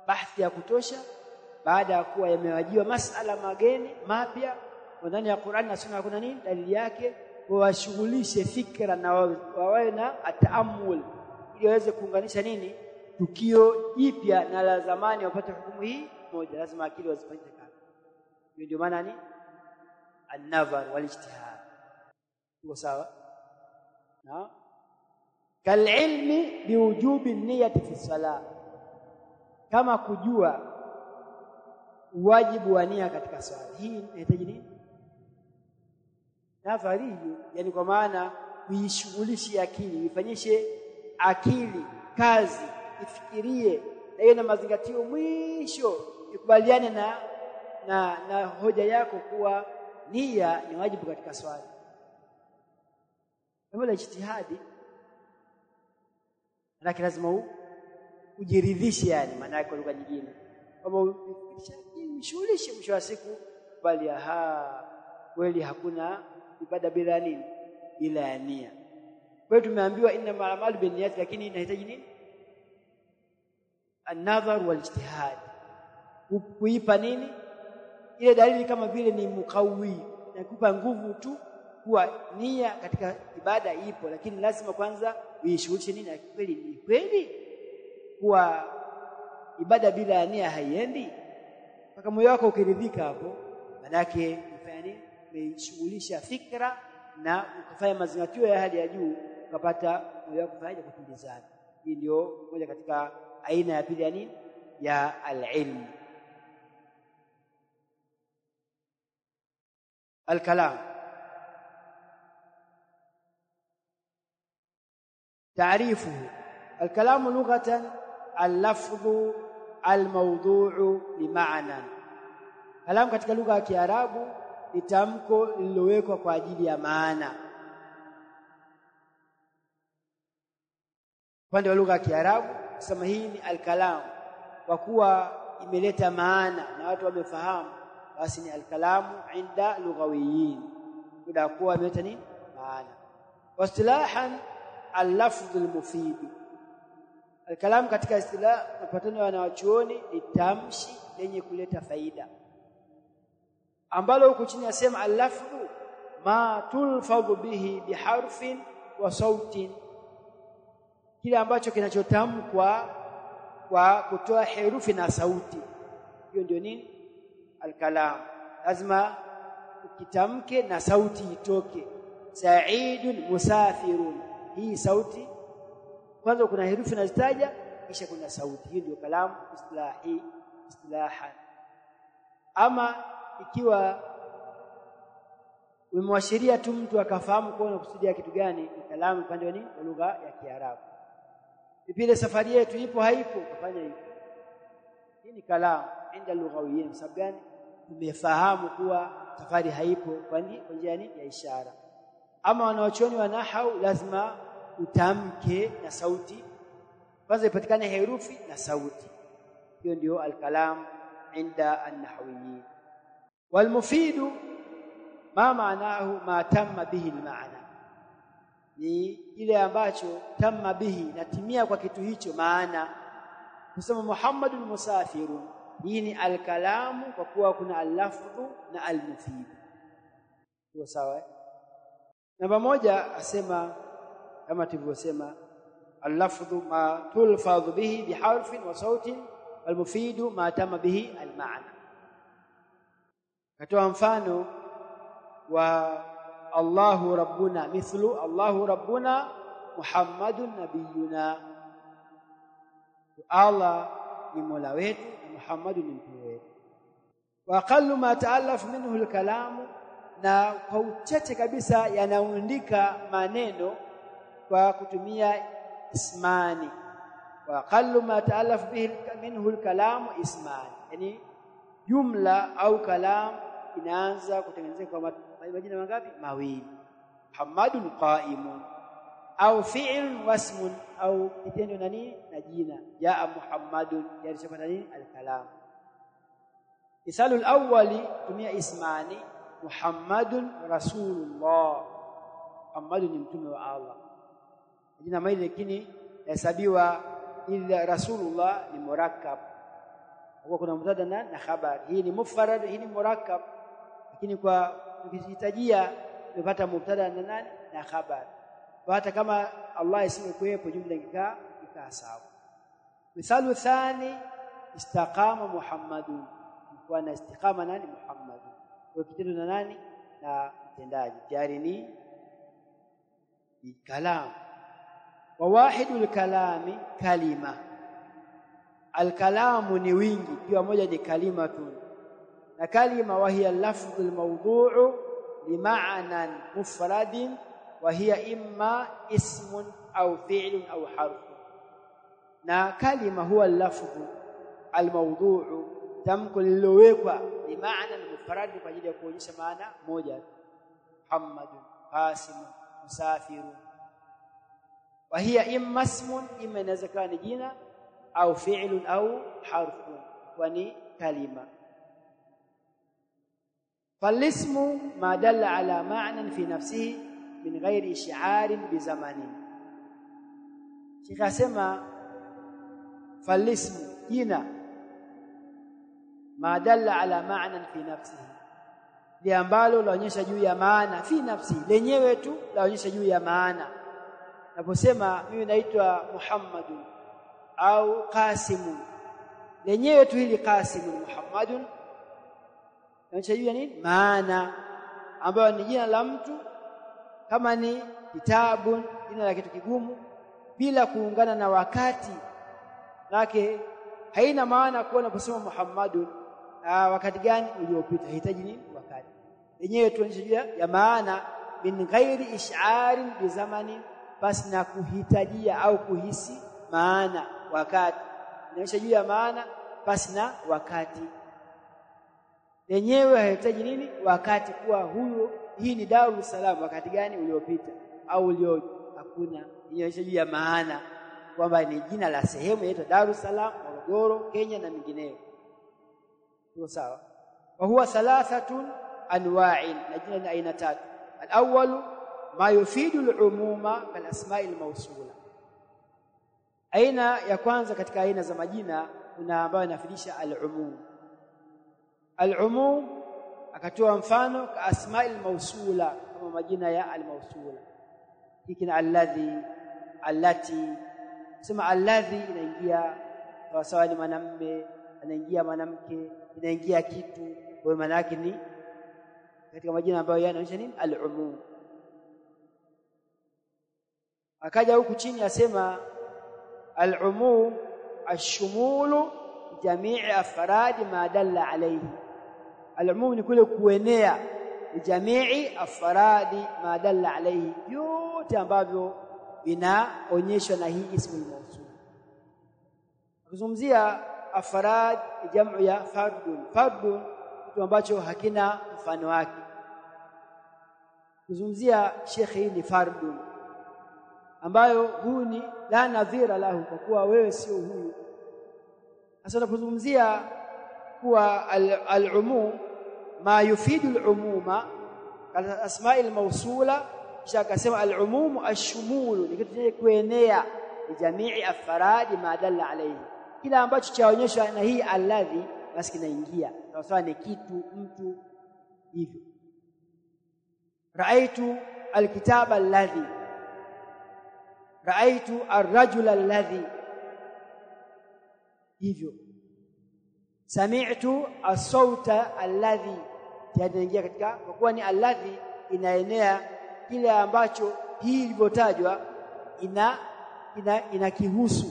bahthi ya kutosha baada ya kuwa yamewajiwa masala mageni mapya ndani ya Qur'an na Sunna, kuna nini dalili yake, washughulishe fikra na wawe na at-ta'ammul, ili waweze kuunganisha nini, tukio jipya na la zamani, wapate hukumu hii moja. Lazima akili wazifanye kazi. Ndio maana ni an-nadhar wal ijtihad. Iko sawa na kalilmi biwujubi niyyati fi salah, kama kujua wajibu wa nia katika swala. Hii inahitaji nini? Nadhari, yani kwa maana uishughulishe akili, ifanyishe akili kazi, ifikirie na hiyo na mazingatio, mwisho ikubaliane na hoja yako kuwa nia ni wajibu katika swala. Kama la ijtihadi, lakini lazima ujiridhishe, yani maana yake lugha nyingine, kama ushughulishe mwisho wa siku bali kweli hakuna ibada bila nini, bila ya nia. Kwa hiyo tumeambiwa inna ma'amal bin niyat, lakini inahitaji nini? An-nadhar wal ijtihad, kuipa nini ile dalili, kama vile ni mukawi, na kupa nguvu tu kuwa nia katika ibada ipo, lakini lazima kwanza uishughulishe nini, kweli ni kweli kuwa ibada bila nia haiendi. Mpaka moyo wako ukiridhika hapo, maana yake ufanya nini, umeshughulisha fikra na ukafanya mazingatio ya hali ya juu, ukapata moyo wako fanya kutulizana. Hii ndio moja katika aina ya pili ya nini, ya al-ilm. Al-kalam, taarifuhu. Al-kalamu lughatan al-lafdhu al-mawdu'u lima'na. Kalam katika lugha ya Kiarabu ni tamko lililowekwa kwa ajili ya maana. Upande wa lugha ya Kiarabu kusema hii ni al-kalam, kwa kuwa imeleta maana na watu wamefahamu, basi ni al-kalamu inda lughawiyin, kwa kuwa imeleta nini, maana. Wastilahan al-lafdhu al-mufid. Al-kalam katika istilah mapatano ya wanawachuoni ni tamshi lenye kuleta faida ambalo huko chini yasema al-lafdhu ma tulfadhu bihi biharfin wa sautin, kile ambacho kinachotamkwa kwa kutoa herufi na sauti. Hiyo ndio nini? Al-kalam. Lazima ukitamke na sauti itoke. Sa'idun musafirun, hii sauti kwanza kuna herufi nazitaja kisha kuna sauti. Hiyo ndio kalamu istilahan. Ama ikiwa umemwashiria tu mtu akafahamu kwa unakusudia kitu gani, ni kalamu upande wa nini? Wa lugha ya Kiarabu. Vile safari yetu ipo haipo kufanya hivyo, hii ni kalamu inda lughawiyin. Sababu gani? Tumefahamu kuwa safari haipo kwa njia ya ishara. Ama wanaochuoni wa nahau lazima utamke na sauti, kwanza ipatikane herufi na sauti. Hiyo ndio al-kalam inda an-nahwiyin. Wal mufidu ma maanahu ma tamma bihi al-ma'na, ni ile ambacho tamma bihi, natimia kwa kitu hicho maana. Kusema Muhammadun musafirun, hii ni al-kalamu kwa kuwa kuna al-lafdhu na al-mufid. Hiyo sawa. Namba moja asema kama tulivyosema, al-lafdhu ma tulfadhu bihi biharfin wa sautin, wal-mufidu ma tamma bihi al-ma'na. Katoa mfano wa Allahu rabbuna, mithlu Allahu rabbuna Muhammadun nabiyuna, Allah ni mola wetu na Muhammadu ni mtume wetu. Wa aqallu ma ta'allaf minhu al-kalamu, na kwa uchache kabisa yanaundika maneno kwa kutumia ismani. Wa aqallu ma ta'allaf bihi minhu al-kalamu ismani, yani jumla au kalam inaanza kutengenezeka kwa majina mangapi? Mawili. Muhammadun qa'imun, au fi'l wasmun, au kitendo na nini na jina. Jaa Muhammadun, yalishapata nini? Al-kalam. Misalul awwali tumia ismani, Muhammadun rasulullah, Muhammadun ni mtume wa Allah. Jina mawili lakini hesabiwa, ila rasulullah ni murakkab, kwa kuna mubtada na khabar. Hii ni mufrad, hii ni murakkab, lakini kwa ukihitajia unapata mubtada na nani na khabar. Hata kama Allah isingekuwepo jumla ingekaa sawa. Misalu thani, istaqama Muhammadun, kwa na istiqama nani? Muhammadun. Kwa kitendo na nani na mtendaji, tayari ni kalam. Wa wahidul kalami kalima, al-kalamu ni wingi, kiwa moja ni kalima tu. Na kalima wa hiya al-lafdhu al-mawdu'u li ma'nan mufradin, wa hiya imma ismun au fi'lun au harfun. Na kalima huwa al-lafdhu al-mawdu'u, tamko lilowekwa li ma'nan mufradin, kwa ajili ya kuonyesha maana moja. Muhammadun, Qasim, musafirun. Wa hiya imma ismun, imma inaweza kuwa ni jina, au fi'lun au harfun, kwani kalima. Falismu ma dalla ala ma'nan fi nafsihi min ghairi ish'arin bi zamanin. Sheikh asema falismu, jina, ma dalla ala ma'nan fi nafsihi, li ambalo laonyesha juu ya maana, fi nafsi, lenyewe tu laonyesha juu ya maana. Naposema mimi naitwa Muhammadun au Qasimun, lenyewe tu hili Qasimun Muhammadun inaonyesha juu ya nini? Maana, ambayo ni jina la mtu. Kama ni kitabu, jina la kitu kigumu, bila kuungana na wakati lake, haina maana kuwa unaposema Muhammadun wakati gani uliopita, hitaji nini? Wakati lenyewe tu inaonyesha juu ya maana, min ghairi ish'arin bi zamani, basi na kuhitajia au kuhisi maana wakati, inaonyesha juu ya maana basi na wakati lenyewe hahitaji nini? Wakati, kuwa huyo hii ni Dar es Salaam wakati gani uliopita au ulioje, hakuna. Inaonyesha juu ya maana kwamba ni jina la sehemu inaitwa Dar es Salaam, Morogoro, Kenya na mingineyo. Hiyo sawa. Wa huwa thalathatun anwa'in, na jina ni aina tatu. Al-awwalu ma yufidu al-umuma kal asma'i al-mawsula. Aina ya kwanza katika aina za majina kuna ambayo inafidisha al-umum. Al-umum akatoa mfano asma'il mausula, kama majina ya al-mausula. Hiki na alladhi, allati. Sema alladhi inaingia sawa ni mwanamume, anaingia mwanamke, inaingia kitu, kwa maana yake ni katika majina ambayo yanaonyesha nini? Al-umum. Akaja huku chini asema al-umum ash-shumulu jamii afradi ma dalla alayhi. Al-umum ni kule kuenea jamii afradi ma dalla alayhi, yote ambavyo inaonyeshwa na hii ismu mawsul. Kuzungumzia afrad jamu ya fardun. Fardun kitu ambacho hakina mfano wake. Kuzungumzia shekhi ni fardun, ambayo huyu ni la nadhira lahu, kwa kuwa wewe sio huyu. Sasa tunapozungumzia kuwa al-umum ma yufidu al-umuma kala asma'il mawsula, kisha akasema al-umum ash-shumul ni kitu chenye kuenea jamii afradi ma dalla alayhi, kila ambacho chaonyeshwa na hii alladhi basi kinaingia sawa ni kitu, mtu, hivyo. Raaitu al-kitaba alladhi, raaitu ar-rajula alladhi, hivyo. Sami'tu as-sauta alladhi, yanaingia katika, kwa kuwa ni alladhi inaenea kile ambacho hii ilivyotajwa inakihusu,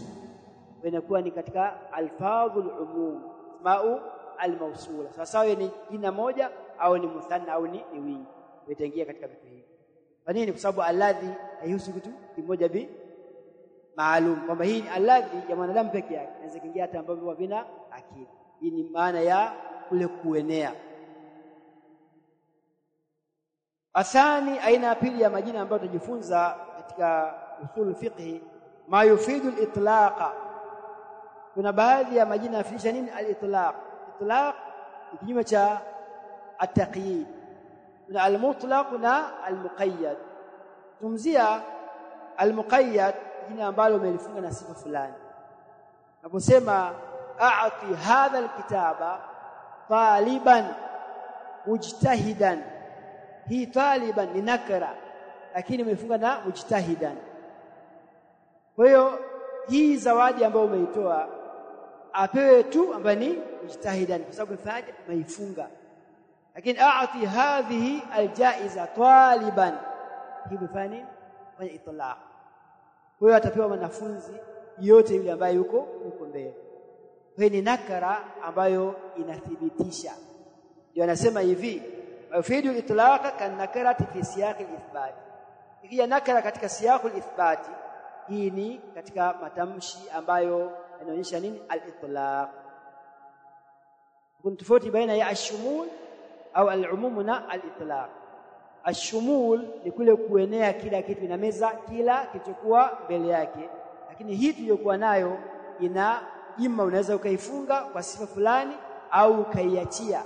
inakuwa ni katika alfadhul umum ma'u al-mawsula. Sawa ni jina moja au ni muthanna au ni wingi, itaingia katika vitu hivi. Kwa nini? Kwa sababu alladhi haihusu kitu kimoja bi maalum, kwamba hii alladhi ya mwanadamu peke yake, inaweza kuingia hata ambavyo havina akili. Hii ni maana ya kule kuenea. Athani, aina ya pili ya majina ambayo tutajifunza katika usul fiqh, ma yufidu al-itlaqa. Kuna baadhi ya majina yafundisha nini? Al-itlaq. Itlaq ni kinyume cha at-taqyid. Kuna al-mutlaq na al-muqayyad. Tumzia al-muqayyad, jina ambalo umelifunga na sifa fulani. Naposema a'ti hadha al-kitaba taliban mujtahidan, hii taliban ni nakra lakini umefunga na mujtahidan. Kwa hiyo hii zawadi ambayo umeitoa apewe tu ambaye ni mujtahidan, kwa sababu faida umeifunga. Lakini a'ti hadhihi aljaiza taliban, hii bifani kwa itlaq. Kwa hiyo atapewa mwanafunzi yote yule ambaye yuko mbele. Kwa ni nakara ambayo inathibitisha. Ndio anasema hivi, yufidu itlaqa kan nakarati fi siyaq al-ithbat. Ikiwa nakara katika siyaq al-ithbat, hii ni katika matamshi ambayo yanaonyesha nini? Al-itlaq. Kuna tofauti baina ya ash-shumul au al-umum na al-itlaq. Ash-shumul ni kule kuenea kila kitu, inameza kila kilichokuwa mbele yake, lakini hii tuliyokuwa nayo ina ima unaweza ukaifunga kwa sifa fulani au ukaiachia,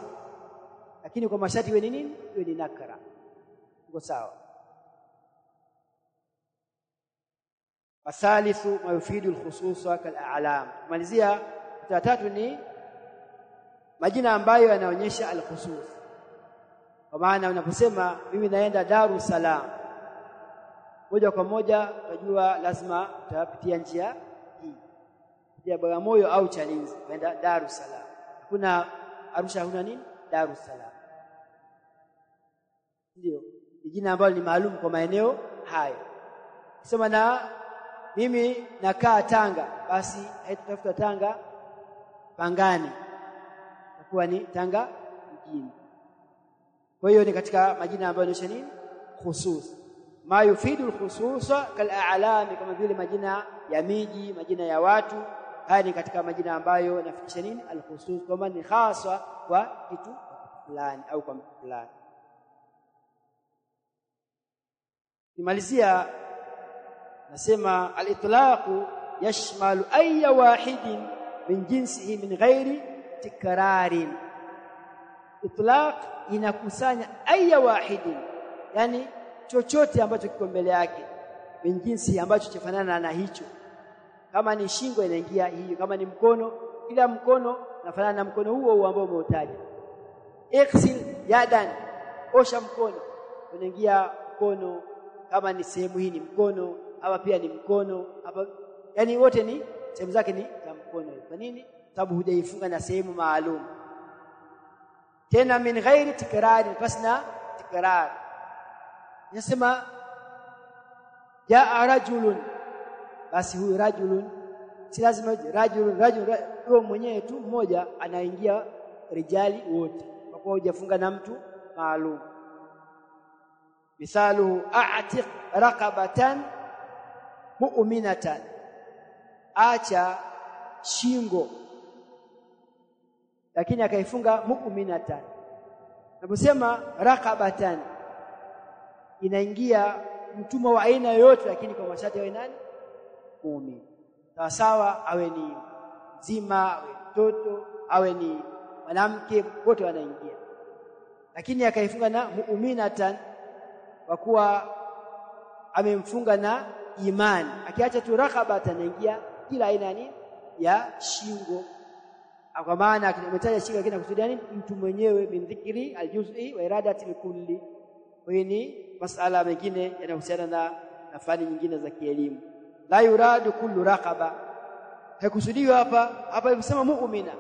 lakini kwa masharti iwe ni nini? Iwe ni nakara. Uko sawa? Athalithu ma yufidu al-khususa kal-a'lam. Malizia tatu ni majina ambayo yanaonyesha al-khusus. Kwa maana unaposema mimi naenda Dar es Salaam, moja kwa moja unajua lazima utapitia njia hii ya Bagamoyo au Chalinze kwenda Dar es Salaam. Kuna Arusha, huna nini? Dar es Salaam. Ndio jina ambalo ni maalum kwa maeneo hayo. Sema na mimi nakaa Tanga, basi haitutafuta Tanga Pangani, kwa ni Tanga mjini. Kwa hiyo ni katika majina ambayo yanaonyesha nini? Khusus. Ma yufidu al-khususa kal-a'lam, kama vile majina ya miji, majina ya watu. Haya ni katika majina ambayo yanafikisha nini? Al-khusus, kama ni khaswa kwa kitu fulani au kwa mtu fulani. Nimalizia nasema al-itlaqu yashmalu ayya wahidin min jinsihi min ghairi tikrarin. Itlaq inakusanya ayya wahidin, yani chochote ambacho kiko mbele yake, min jinsi ambacho chafanana na hicho. Kama ni shingo inaingia hiyo, kama ni mkono, ila mkono nafanana na mkono huo ambao umeutaja. Ighsil yadan, osha mkono. Unaingia mkono, kama ni sehemu hii ni mkono, hapa pia ni mkono, hapa yani wote ni sehemu zake ni za mkono. Kwa nini? Sababu hujaifunga na sehemu maalum. Tena min ghairi tikrari, pasna tikrar. Nasema jaa rajulun, basi huyu rajulun si lazima rajulun huyo mwenyewe tu mmoja anaingia rijali wote, kwa kuwa hujafunga na mtu maalum. Mithaluhu a'tiq raqabatan mu'minatan, acha shingo lakini akaifunga mu'minatan. Naposema raqabatan inaingia mtumwa wa aina yoyote, lakini kwa masharti awe nani? Muumini. Sawa, awe ni mzima, awe mtoto, awe ni mwanamke, wote wanaingia. Lakini akaifunga na mu'minatan kwa kuwa amemfunga na imani. Akiacha tu raqabatan anaingia kila aina ya shingo. Kwa maana akimetaja shingo lakini akusudia nini? Mtu mwenyewe, min dhikri aljuz'i wa iradati alkulli. Kwa hiyo ni masala mengine yanayohusiana na fani nyingine za kielimu. La yuradu kullu raqaba, haikusudiwa hapa imesema muumina,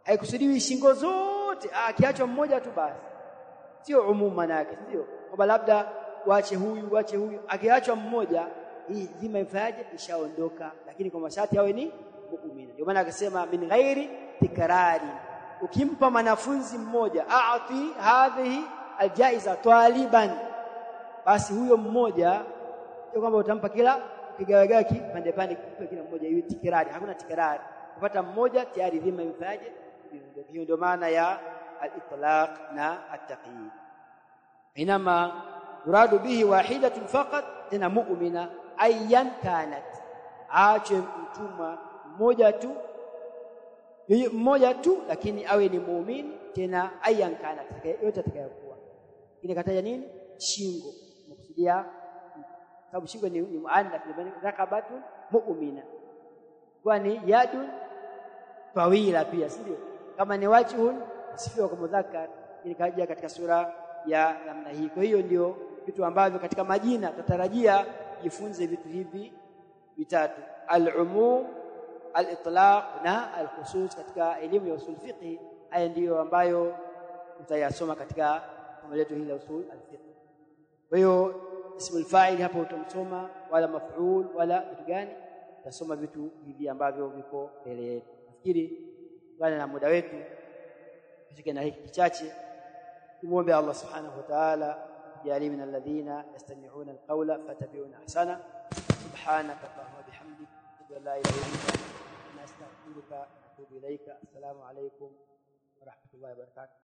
haikusudiwi shingo zote. Akiachwa mmoja tu basi, sio umuma yake, sio kwamba labda waache huyu. Akiachwa mmoja hii dhima ifaje? Ishaondoka. Lakini kwa masharti awe ni muumina. Ndio maana akasema min ghairi tikrari. Ukimpa mwanafunzi mmoja, a'ti hadhihi aljaiza taliban, basi huyo mmoja sio kwamba utampa kila kigawagawa kipande pande kila mmoja, hiyo tikrari. Hakuna tikrari, kupata mmoja tayari dhima ifaje. Hiyo ndio maana ya al-itlaq na at-taqyid. Inama yuradu bihi wahidatun faqat, tena mu'mina ayyan kanat, aache mtumwa mmoja tu lakini awe ni muumini, tena ayyan kanat, yote atakayokuwa. Ile kataja nini? Shingo. Nakusudia sababu shingo ni muannath, raqabatun mu'mina, kwani yadun tawila pia, sio kama ni wajhun sifiwa kwa mudhakkar, ilikaja katika sura ya namna hii. Kwa hiyo ndio vitu ambavyo katika majina tutarajia jifunze vitu hivi vitatu: al-umum, al-itlaq na al-khusus katika elimu ya usul fiqh. Haya ndiyo ambayo tutayasoma katika somo letu hili la usul al-fiqh. Kwa hiyo ismul fa'il hapo utamsoma, wala maf'ul wala kitu gani, tutasoma vitu hivi ambavyo viko mbele yetu. Nafikiri bwana na muda wetu tufike na hiki kichache. Tumuombe Allah subhanahu wa ta'ala jali min alladhina yastami'una alqawla fattabi'una ahsana. Subhanaka Allahumma bihamdika, la ilaha illa anta, nastaghfiruka wa natubu ilayka. Assalamu alaykum wa rahmatullahi wa barakatuh.